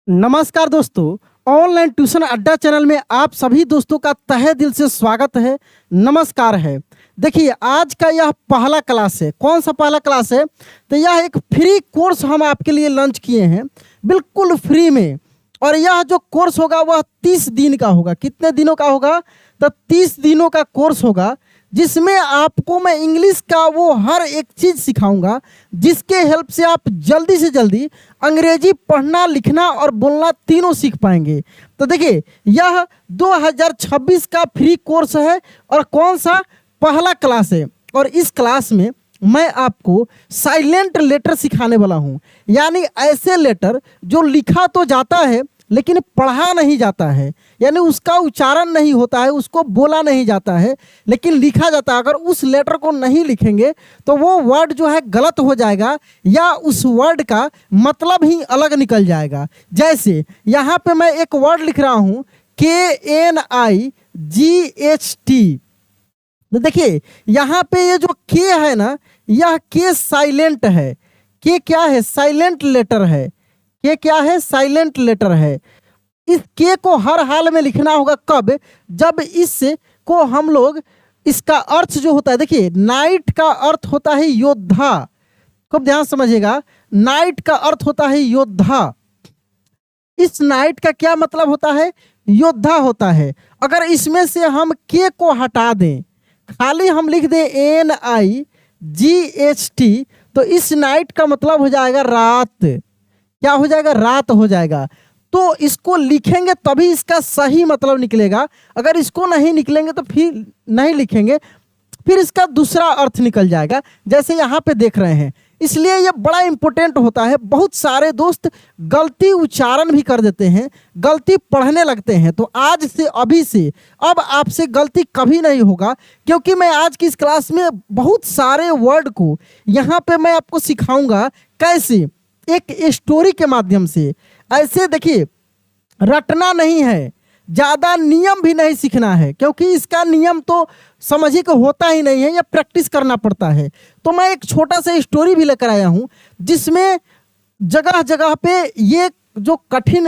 नमस्कार दोस्तों, online tuition अड्डा चैनल में आप सभी दोस्तों का तहे दिल से स्वागत है। नमस्कार है। देखिए, आज का यह पहला क्लास है। कौन सा पहला क्लास है? तो यह एक फ्री कोर्स हम आपके लिए लॉन्च किए हैं, बिल्कुल फ्री में। और यह जो कोर्स होगा वह 30 दिन का होगा। कितने दिनों का होगा? तो 30 दिनों का कोर्स होगा, जिसमें आपको मैं इंग्लिश का वो हर एक चीज़ सिखाऊंगा, जिसके हेल्प से आप जल्दी से जल्दी अंग्रेजी पढ़ना, लिखना और बोलना तीनों सीख पाएंगे। तो देखिए, यह 2026 का फ्री कोर्स है और कौन सा? पहला क्लास है। और इस क्लास में मैं आपको साइलेंट लेटर सिखाने वाला हूँ, यानी ऐसे लेटर जो लिखा तो जाता है लेकिन पढ़ा नहीं जाता है, यानी उसका उच्चारण नहीं होता है, उसको बोला नहीं जाता है, लेकिन लिखा जाता है। अगर उस लेटर को नहीं लिखेंगे तो वो वर्ड जो है गलत हो जाएगा, या उस वर्ड का मतलब ही अलग निकल जाएगा। जैसे यहाँ पे मैं एक वर्ड लिख रहा हूँ, KNIGHT। तो देखिए, यहाँ पे ये जो के है ना, यह के साइलेंट है। के क्या है? साइलेंट लेटर है। के क्या है? साइलेंट लेटर है। इस के को हर हाल में लिखना होगा। कब? जब इस को हम लोग, इसका अर्थ जो होता है, देखिए नाइट का अर्थ होता है योद्धा। खूब ध्यान समझिएगा, नाइट का अर्थ होता है योद्धा। इस नाइट का क्या मतलब होता है? योद्धा होता है। अगर इसमें से हम के को हटा दें, खाली हम लिख दें NIGHT, तो इस नाइट का मतलब हो जाएगा रात। क्या हो जाएगा? रात हो जाएगा। तो इसको लिखेंगे तभी इसका सही मतलब निकलेगा। अगर इसको नहीं निकलेंगे तो फिर नहीं लिखेंगे, फिर इसका दूसरा अर्थ निकल जाएगा, जैसे यहाँ पे देख रहे हैं। इसलिए ये बड़ा इंपॉर्टेंट होता है। बहुत सारे दोस्त गलती उच्चारण भी कर देते हैं, गलती पढ़ने लगते हैं। तो आज से, अभी से, अब आपसे गलती कभी नहीं होगा, क्योंकि मैं आज की इस क्लास में बहुत सारे वर्ड को यहाँ पे मैं आपको सिखाऊंगा कैसे, एक स्टोरी के माध्यम से। ऐसे देखिए, रटना नहीं है, ज़्यादा नियम भी नहीं सीखना है, क्योंकि इसका नियम तो समझिए कि होता ही नहीं है, या प्रैक्टिस करना पड़ता है। तो मैं एक छोटा सा स्टोरी भी लेकर आया हूँ, जिसमें जगह जगह पे ये जो कठिन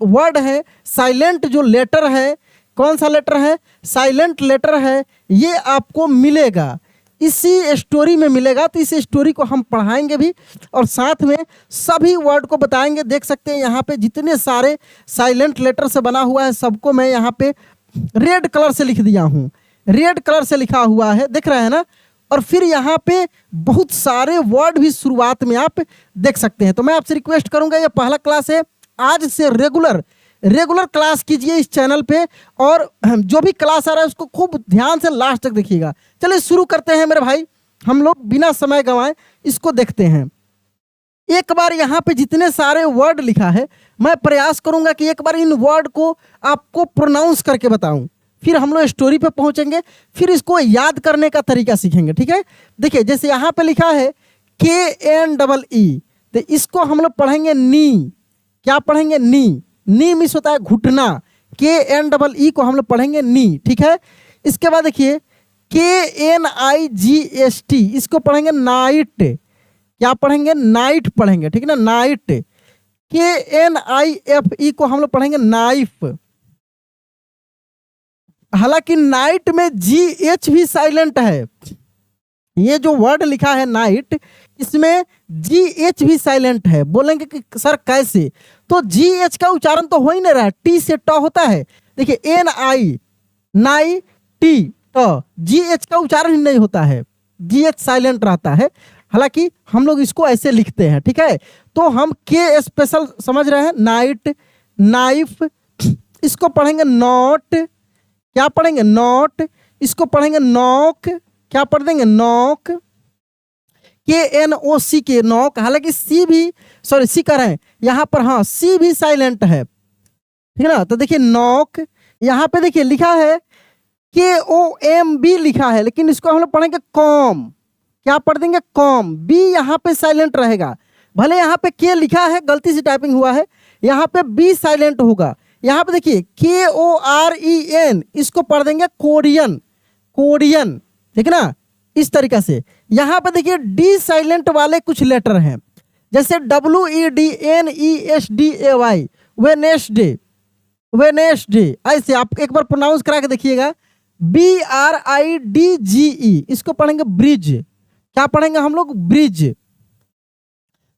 वर्ड है, साइलेंट जो लेटर है, कौन सा लेटर है? साइलेंट लेटर है, ये आपको मिलेगा, इसी स्टोरी में मिलेगा। तो इस स्टोरी को हम पढ़ाएंगे भी और साथ में सभी वर्ड को बताएंगे। देख सकते हैं यहाँ पे जितने सारे साइलेंट लेटर से बना हुआ है, सबको मैं यहाँ पे रेड कलर से लिख दिया हूँ। रेड कलर से लिखा हुआ है, देख रहे हैं ना। और फिर यहाँ पे बहुत सारे वर्ड भी शुरुआत में आप देख सकते हैं। तो मैं आपसे रिक्वेस्ट करूँगा, ये पहला क्लास है, आज से रेगुलर क्लास कीजिए इस चैनल पे, और जो भी क्लास आ रहा है उसको खूब ध्यान से लास्ट तक देखिएगा। चलिए शुरू करते हैं मेरे भाई, हम लोग बिना समय गंवाए इसको देखते हैं। एक बार यहाँ पे जितने सारे वर्ड लिखा है, मैं प्रयास करूंगा कि एक बार इन वर्ड को आपको प्रोनाउंस करके बताऊं, फिर हम लोग स्टोरी पे पहुंचेंगे, फिर इसको याद करने का तरीका सीखेंगे। ठीक है? देखिए, जैसे यहाँ पे लिखा है KNEE, तो इसको हम लोग पढ़ेंगे नी। क्या पढ़ेंगे? नी। नी मिस होता है घुटना। KNEE को हम लोग पढ़ेंगे नी। ठीक है? इसके बाद देखिए KNIGHT, इसको पढ़ेंगे नाइट। क्या पढ़ेंगे? नाइट पढ़ेंगे। ठीक है ना? नाइट। KNIFE को हम लोग पढ़ेंगे नाइफ। हालांकि नाइट में GH भी साइलेंट है। ये जो वर्ड लिखा है नाइट, इसमें GH भी साइलेंट है। बोलेंगे कि सर कैसे? तो GH का उच्चारण तो हो ही नहीं रहा है, T से ट होता है। देखिए NI, नाई, T, ट, GH का उच्चारण ही नहीं होता है, GH साइलेंट रहता है। हालांकि हम लोग इसको ऐसे लिखते हैं। ठीक है? तो हम के स्पेशल समझ रहे हैं, नाइट, नाइफ। इसको पढ़ेंगे नॉट। क्या पढ़ेंगे? नॉट। इसको पढ़ेंगे नॉक। क्या पढ़ देंगे? नॉक। KNOC के नॉक। हालांकि सी भी, सॉरी सी कर रहे हैं यहाँ पर, हाँ सी भी साइलेंट है। ठीक है ना? तो देखिए नॉक। यहाँ पे देखिए लिखा है KOMB लिखा है, लेकिन इसको हम लोग पढ़ेंगे कॉम। क्या पढ़ देंगे? कॉम। बी यहाँ पे साइलेंट रहेगा, भले यहाँ पे के लिखा है, गलती से टाइपिंग हुआ है, यहाँ पे बी साइलेंट होगा। यहाँ पे देखिए KOREN, इसको पढ़ देंगे कोरियन। कोरियन। ठीक है ना? इस तरीका से। यहाँ पे देखिए डी साइलेंट वाले कुछ लेटर हैं, जैसे WEDNESDAY, वेनेसडे, वेनेसडे। ऐसे आप एक बार प्रोनाउंस करा के देखिएगा, BRIDGE, इसको पढ़ेंगे ब्रिज। क्या पढ़ेंगे हम लोग? ब्रिज।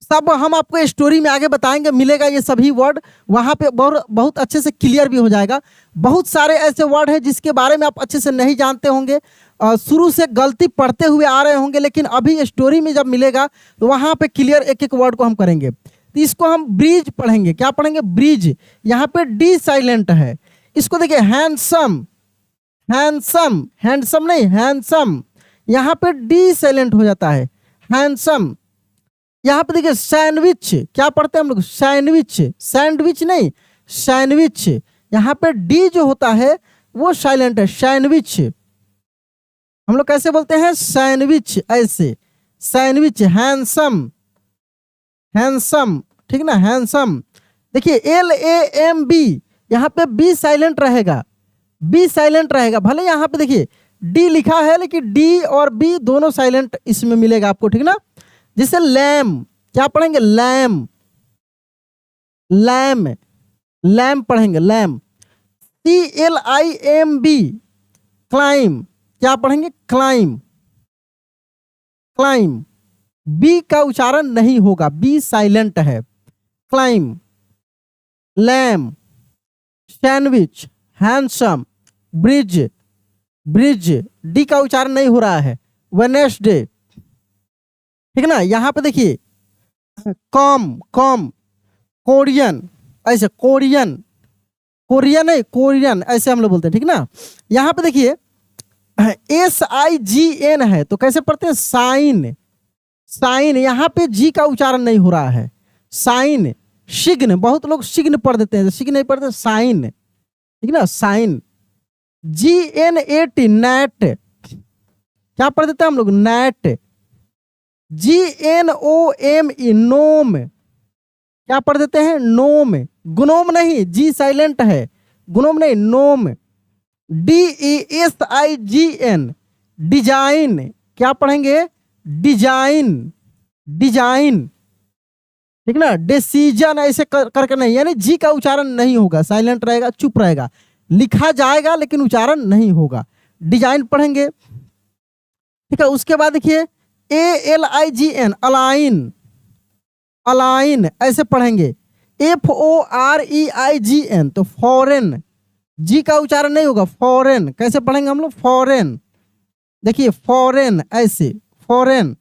सब हम आपको स्टोरी में आगे बताएंगे, मिलेगा ये सभी वर्ड वहाँ पे, बहुत अच्छे से क्लियर भी हो जाएगा। बहुत सारे ऐसे वर्ड हैं जिसके बारे में आप अच्छे से नहीं जानते होंगे, शुरू से गलती पढ़ते हुए आ रहे होंगे, लेकिन अभी स्टोरी में जब मिलेगा तो वहाँ पे क्लियर एक एक वर्ड को हम करेंगे। तो इसको हम ब्रिज पढ़ेंगे। क्या पढ़ेंगे? ब्रिज। यहाँ पे डी साइलेंट है। इसको देखिए, हैंडसम, हैंडसम, हैंडसम नहीं, हैंडसम, यहाँ पे डी साइलेंट हो जाता है, हैंडसम। यहाँ पे देखिए सैंडविच, क्या पढ़ते हैं हम लोग? सैंडविच, सैंडविच नहीं, सैंडविच। यहाँ पे डी जो होता है वो साइलेंट है, सैंडविच। हम लोग कैसे बोलते हैं? सैंडविच, ऐसे, सैंडविच। हैंडसम, हैंडसम, ठीक ना, हैंडसम। देखिए LAMB, यहाँ पे बी साइलेंट रहेगा, बी साइलेंट रहेगा। भले यहाँ पे देखिए डी लिखा है, लेकिन डी और बी दोनों साइलेंट इसमें मिलेगा आपको, ठीक ना। जैसे लैम, क्या पढ़ेंगे? लैम, लैम, लैम पढ़ेंगे, लैम। CLIMB, क्लाइम, क्या पढ़ेंगे? Climb, climb. बी का उच्चारण नहीं होगा, बी साइलेंट है। Climb, lamb, sandwich, handsome, bridge, bridge. D का उच्चारण नहीं हो रहा है। वेडनेसडे, ठीक ना। यहाँ पे देखिए कॉम, कॉम, कोरियन, ऐसे, कोरियन, कोरियन है, कोरियन, ऐसे हम लोग बोलते हैं, ठीक ना। यहाँ पे देखिए SIGN है, तो कैसे पढ़ते हैं? Sign, sign. यहाँ पे जी का उच्चारण नहीं हो रहा है, साइन। सिग्न, बहुत लोग सिग्न पढ़ देते हैं, सिग्न नहीं पढ़ते, साइन, ठीक ना, साइन। GNAT, नेट, क्या पढ़ देते हैं हम लोग? नेट। GNOME, नोम, क्या पढ़ देते हैं? नोम। ग्नोम नहीं, जी साइलेंट है, ग्नोम नहीं, नोम। DESIGN, डिजाइन, क्या पढ़ेंगे? डिजाइन, डिजाइन, ठीक ना। डिसीजन, ऐसे करके नहीं, यानी जी का उच्चारण नहीं होगा, साइलेंट रहेगा, चुप रहेगा, लिखा जाएगा लेकिन उच्चारण नहीं होगा। डिजाइन पढ़ेंगे, ठीक है। उसके बाद देखिए ALIGN, अलाइन, अलाइन, ऐसे पढ़ेंगे। FOREIGN, तो फॉरेन, जी का उच्चारण नहीं होगा, फॉरेन। कैसे पढ़ेंगे हम लोग? फॉरेन। देखिए फॉरेन, ऐसे, foreign.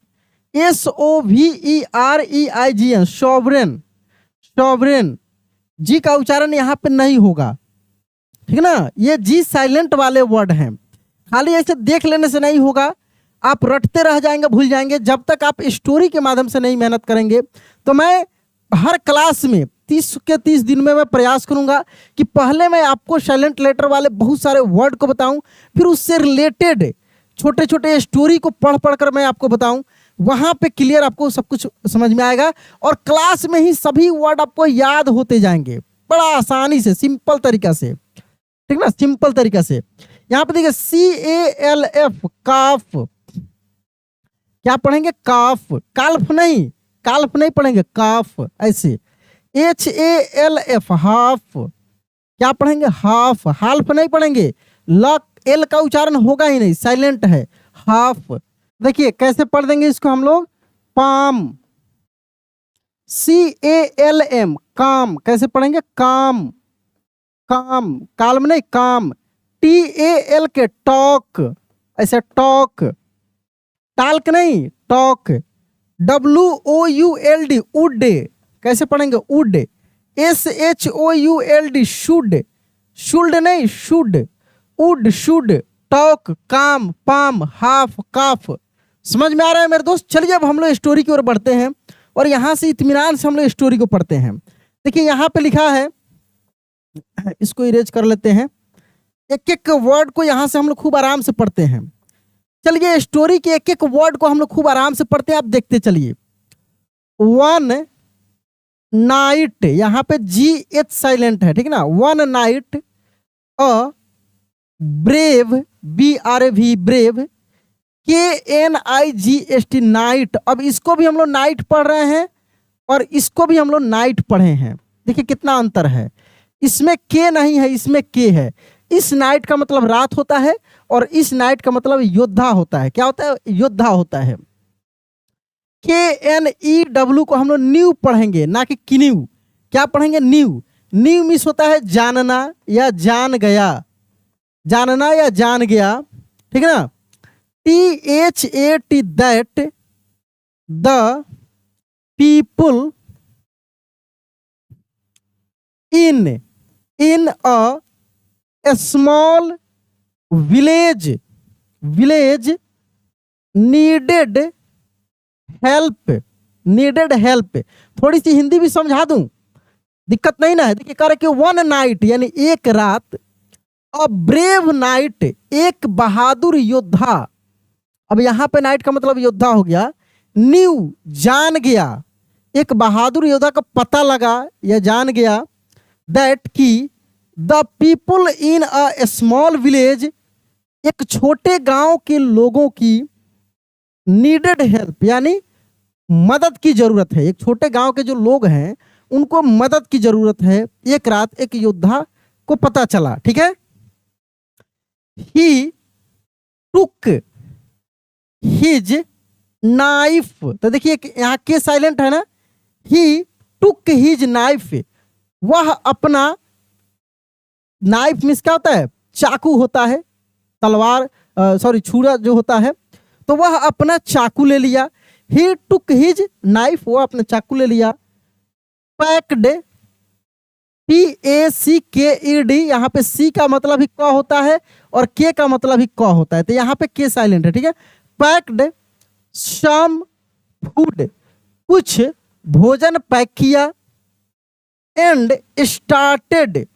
SOVEREIGN, sovereign, sovereign. G का उच्चारण यहाँ पे नहीं होगा, ठीक ना। ये जी साइलेंट वाले वर्ड हैं, खाली ऐसे देख लेने से नहीं होगा, आप रटते रह जाएंगे, भूल जाएंगे। जब तक आप स्टोरी के माध्यम से नहीं मेहनत करेंगे, तो मैं हर क्लास में 30 के 30 दिन में मैं प्रयास करूंगा कि पहले मैं आपको साइलेंट लेटर वाले बहुत सारे वर्ड को बताऊं, फिर उससे रिलेटेड छोटे छोटे स्टोरी को पढ़ पढ़ कर मैं आपको बताऊं। वहां पे क्लियर आपको सब कुछ समझ में आएगा, और क्लास में ही सभी वर्ड आपको याद होते जाएंगे, बड़ा आसानी से, सिंपल तरीका से, ठीक ना, सिंपल तरीका से। यहाँ पे देखिए CALF, काफ, क्या पढ़ेंगे? काफ, काल्फ नहीं, काल्फ नहीं पढ़ेंगे, काफ, ऐसे। HALF, हाफ, क्या पढ़ेंगे? हाफ, हाल्फ नहीं पढ़ेंगे, लक, एल का उच्चारण होगा ही नहीं, साइलेंट है, हाफ। देखिए कैसे पढ़ देंगे इसको हम लोग? पाम, CALM, काम, कैसे पढ़ेंगे? काम, काम, काल्म नहीं, काम। TALK, टॉक, ऐसे, टॉक, टाल्क नहीं, टॉक। WOULD, वुड, कैसे पढ़ेंगे? वुड। SHOULD, शुड, शुल्ड नहीं, शुड, वुड, शुड, टॉक, काम, पाम, हाफ, काफ। समझ में आ रहा है मेरे दोस्त? चलिए अब हम लोग स्टोरी की ओर बढ़ते हैं, और यहाँ से इत्मीनान से हम लोग स्टोरी को पढ़ते हैं। देखिए यहाँ पे लिखा है, इसको इरेज कर लेते हैं, एक एक वर्ड को यहाँ से हम लोग खूब आराम से पढ़ते हैं। चलिए स्टोरी के एक एक वर्ड को हम लोग खूब आराम से पढ़ते हैं, आप देखते चलिए। वन नाइट, यहाँ पे GH साइलेंट है, ठीक ना। One night, a brave, BRAV, brave, KNIGST, night. अब इसको भी हम लोग नाइट पढ़ रहे हैं, और इसको भी हम लोग नाइट पढ़े हैं, देखिए कितना अंतर है, इसमें के नहीं है, इसमें के है। इस नाइट का मतलब रात होता है और इस नाइट का मतलब योद्धा होता है। क्या होता है? योद्धा होता है। KNEW को हम लोग न्यू पढ़ेंगे, ना कि किन्यू। क्या पढ़ेंगे? न्यू। न्यू मीन्स होता है जानना या जान गया, जानना या जान गया, ठीक है ना। THAT that the people in a small village needed help. थोड़ी सी हिंदी भी समझा दूं, दिक्कत नहीं ना है। देखिए कह रहे कि वन नाइट यानी एक रात, अ ब्रेव नाइट एक बहादुर योद्धा। अब यहां पे नाइट का मतलब योद्धा हो गया। न्यू जान गया, एक बहादुर योद्धा का पता लगा या जान गया। दैट की the people in a small village, एक छोटे गांव के लोगों की नीडेड हेल्प यानी मदद की जरूरत है। एक छोटे गांव के जो लोग हैं उनको मदद की जरूरत है। एक रात एक योद्धा को पता चला, ठीक है। ही टुक हिज नाइफ, तो देखिए यहां के साइलेंट है ना। ही टुक हिज नाइफ, वह अपना, नाइफ मीन्स क्या होता है? चाकू होता है, तलवार सॉरी छुरा जो होता है। तो वह अपना चाकू ले लिया। ही टुक हिज नाइफ, वो अपना चाकू ले लिया। पैक्ड, PACKED, यहाँ पे सी का मतलब ही क होता है और के का मतलब ही क होता है, तो यहाँ पे के साइलेंट है, ठीक है। पैक्ड सम फूड, कुछ भोजन पैक किया। एंड स्टार्टेड,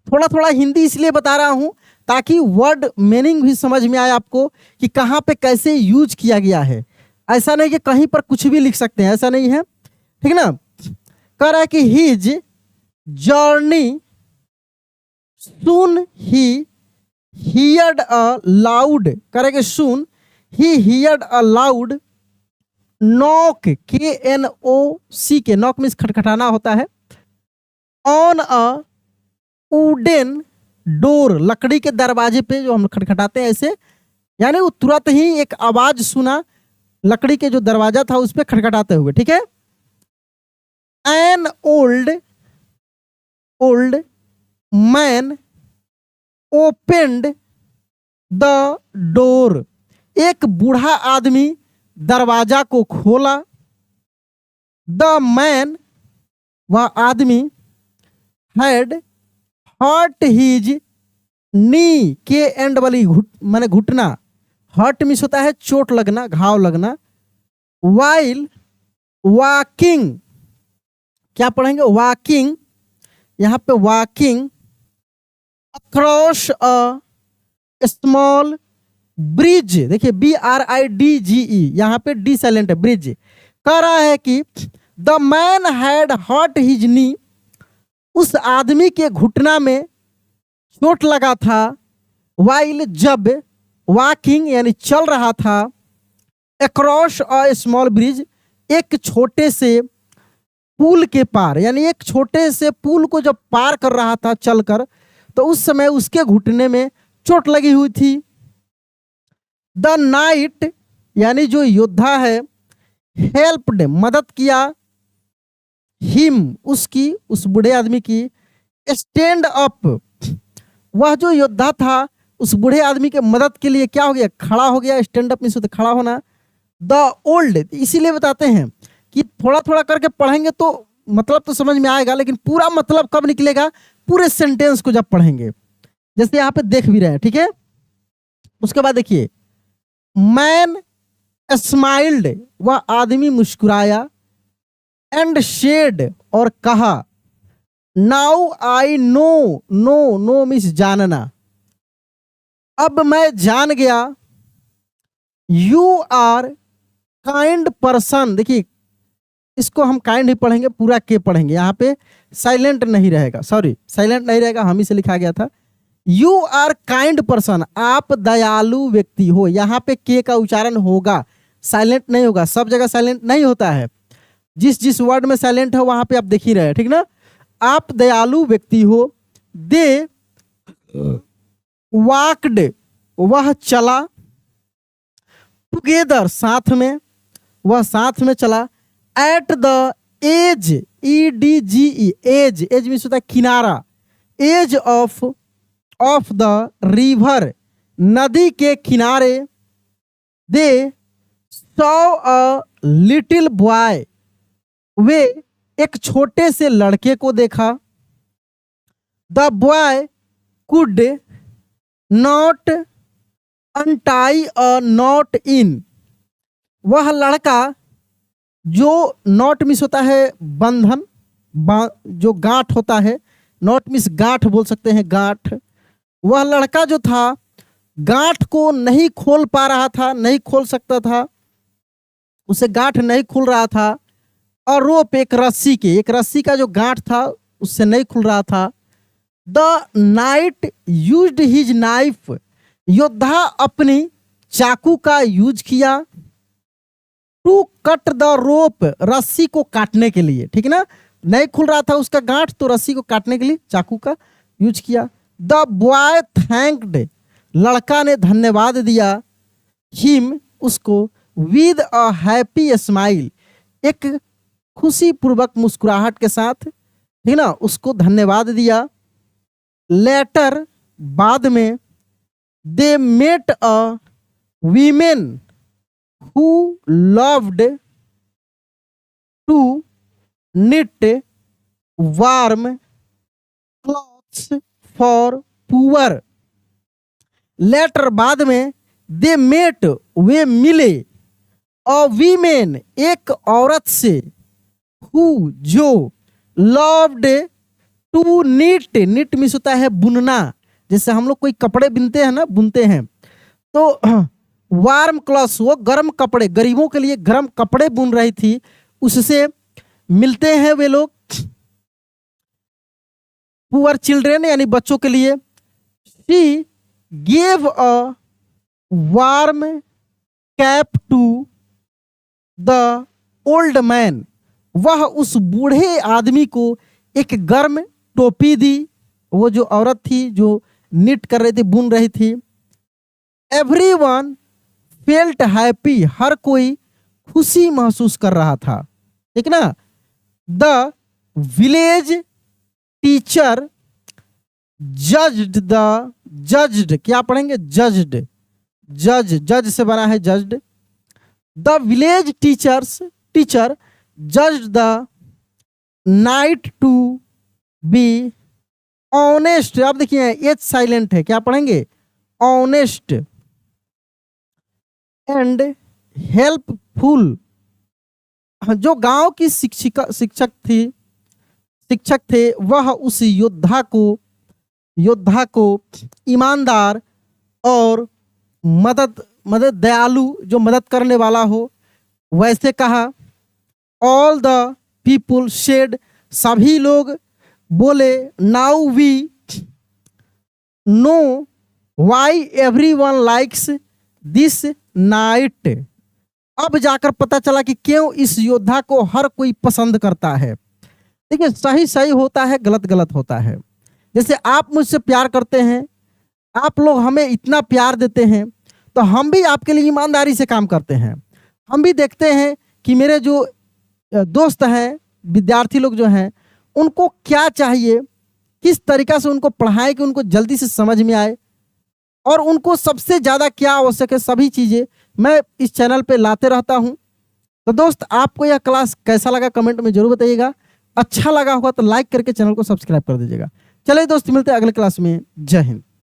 थोड़ा थोड़ा हिंदी इसलिए बता रहा हूं ताकि वर्ड मीनिंग भी समझ में आए आपको कि कहां पे कैसे यूज किया गया है। ऐसा नहीं कि कहीं पर कुछ भी लिख सकते हैं, ऐसा नहीं है, ठीक ना। कह रहा है कि his journey soon he heard a loud, कह रहा है कि soon he heard a loud knock, KNOC, knock means खटखटाना होता है। ऑन अ वुडन डोर, लकड़ी के दरवाजे पे जो हम खटखटाते हैं ऐसे, यानी वो तुरंत ही एक आवाज सुना लकड़ी के जो दरवाजा था उस पे खटखटाते हुए, ठीक है। An old man opened the door, एक बूढ़ा आदमी दरवाजा को खोला। द मैन, वह आदमी, हैड हर्ट हिज नी, के एंड वाली माने घुटना, हर्ट मिस होता है चोट लगना, घाव लगना। वाइल वॉकिंग, क्या पढ़ेंगे? वॉकिंग, यहां पे walking across a small bridge, देखिए BRIDGE, यहां पे डी साइलेंट है, ब्रिज। कह रहा है कि the man had hurt his knee, उस आदमी के घुटना में चोट लगा था। वाइल, जब, वॉकिंग यानी चल रहा था। अक्रॉस अ स्मॉल ब्रिज, एक छोटे से पुल के पार, यानी एक छोटे से पुल को जब पार कर रहा था चलकर, तो उस समय उसके घुटने में चोट लगी हुई थी। द नाइट, यानी जो योद्धा है, हेल्प्ड, मदद किया। हिम, उसकी, उस बूढ़े आदमी की। स्टैंड अप, वह जो योद्धा था उस बूढ़े आदमी के मदद के लिए क्या हो गया? खड़ा हो गया। स्टैंड अप मीन्स होता खड़ा होना। द ओल्ड, इसीलिए बताते हैं कि थोड़ा थोड़ा करके पढ़ेंगे तो मतलब तो समझ में आएगा, लेकिन पूरा मतलब कब निकलेगा? पूरे सेंटेंस को जब पढ़ेंगे, जैसे यहाँ पे देख भी रहे हैं, ठीक है। उसके बाद देखिए, मैन स्माइल्ड, वह आदमी मुस्कुराया। एंड शेड, और कहा। Now I know, no means जानना, अब मैं जान गया। यू आर काइंड पर्सन, देखिए इसको हम काइंड ही पढ़ेंगे, पूरा के पढ़ेंगे, यहाँ पे साइलेंट नहीं रहेगा, सॉरी साइलेंट नहीं रहेगा, हम ही से लिखा गया था। यू आर काइंड पर्सन, आप दयालु व्यक्ति हो। यहाँ पे के का उच्चारण होगा, साइलेंट नहीं होगा। सब जगह साइलेंट नहीं होता है, जिस जिस वर्ड में साइलेंट है वहां पे आप देख ही रहे हैं, ठीक ना। आप दयालु व्यक्ति हो। दे वॉक्ड, वह चला। टुगेदर, साथ में, वह साथ में चला। At the edge, EDGE, edge, edge means होता है किनारा। एज ऑफ द रिवर, नदी के किनारे। They saw a little boy, वे एक छोटे से लड़के को देखा। The boy could not untie a knot in, वह लड़का जो नॉट मिस होता है बंधन, जो गांठ होता है, नॉट मिस गांठ बोल सकते हैं, गांठ। वह लड़का जो था गांठ को नहीं खोल पा रहा था, नहीं खोल सकता था, उसे गांठ नहीं खुल रहा था। और रोप, एक रस्सी का जो गांठ था उससे नहीं खुल रहा था। The night used his knife, योद्धा अपनी चाकू का यूज किया। टू कट द रोप, रस्सी को काटने के लिए, ठीक ना, नहीं खुल रहा था उसका गांठ तो रस्सी को काटने के लिए चाकू का यूज किया। द बॉय थैंक्ड, लड़का ने धन्यवाद दिया। हिम, उसको। विद अ हैप्पी स्माइल, एक खुशी पूर्वक मुस्कुराहट के साथ, ठीक ना, उसको धन्यवाद दिया। लेटर, बाद में। They met a women who loved to knit warm clothes for poor. Later, बाद में। दे मेट, वे मिले। अ वीमेन, एक औरत से। हु, जो। Loved to knit, knit means होता है बुनना, जैसे हम लोग कोई कपड़े बिनते हैं ना, बुनते हैं तो वार्म क्लॉथ्स, वो गर्म कपड़े, गरीबों के लिए गर्म कपड़े बुन रही थी, उससे मिलते हैं वे लोग। पुअर चिल्ड्रेन यानी बच्चों के लिए। She gave a warm cap to the old man, वह उस बूढ़े आदमी को एक गर्म टोपी दी। वो जो औरत थी जो निट कर रही थी, बुन रही थी। एवरीवन फेल्ट हैप्पी, हर कोई खुशी महसूस कर रहा था, ठीक ना। द विलेज टीचर जज्ड, क्या पढ़ेंगे, जज से बना है judged. The village teacher judged the knight to be honest, अब देखिए एच साइलेंट है, क्या पढ़ेंगे, ऑनेस्ट एंड हेल्पफुल। जो गांव की शिक्षक थे, वह उस योद्धा को ईमानदार और दयालु, जो मदद करने वाला हो, वैसे कहा। ऑल द पीपुल सेड, सभी लोग बोले। Now we know why everyone likes this knight, अब जाकर पता चला कि क्यों इस योद्धा को हर कोई पसंद करता है। देखिए, सही सही होता है, गलत गलत होता है। जैसे आप मुझसे प्यार करते हैं, आप लोग हमें इतना प्यार देते हैं, तो हम भी आपके लिए ईमानदारी से काम करते हैं। हम भी देखते हैं कि मेरे जो दोस्त हैं, विद्यार्थी लोग जो हैं, उनको क्या चाहिए, किस तरीका से उनको पढ़ाएं कि उनको जल्दी से समझ में आए, और उनको सबसे ज़्यादा क्या आवश्यक है, सभी चीज़ें मैं इस चैनल पे लाते रहता हूं। तो दोस्त, आपको यह क्लास कैसा लगा कमेंट में जरूर बताइएगा। अच्छा लगा होगा तो लाइक करके चैनल को सब्सक्राइब कर दीजिएगा। चलिए दोस्त, मिलते हैं अगले क्लास में। जय हिंद।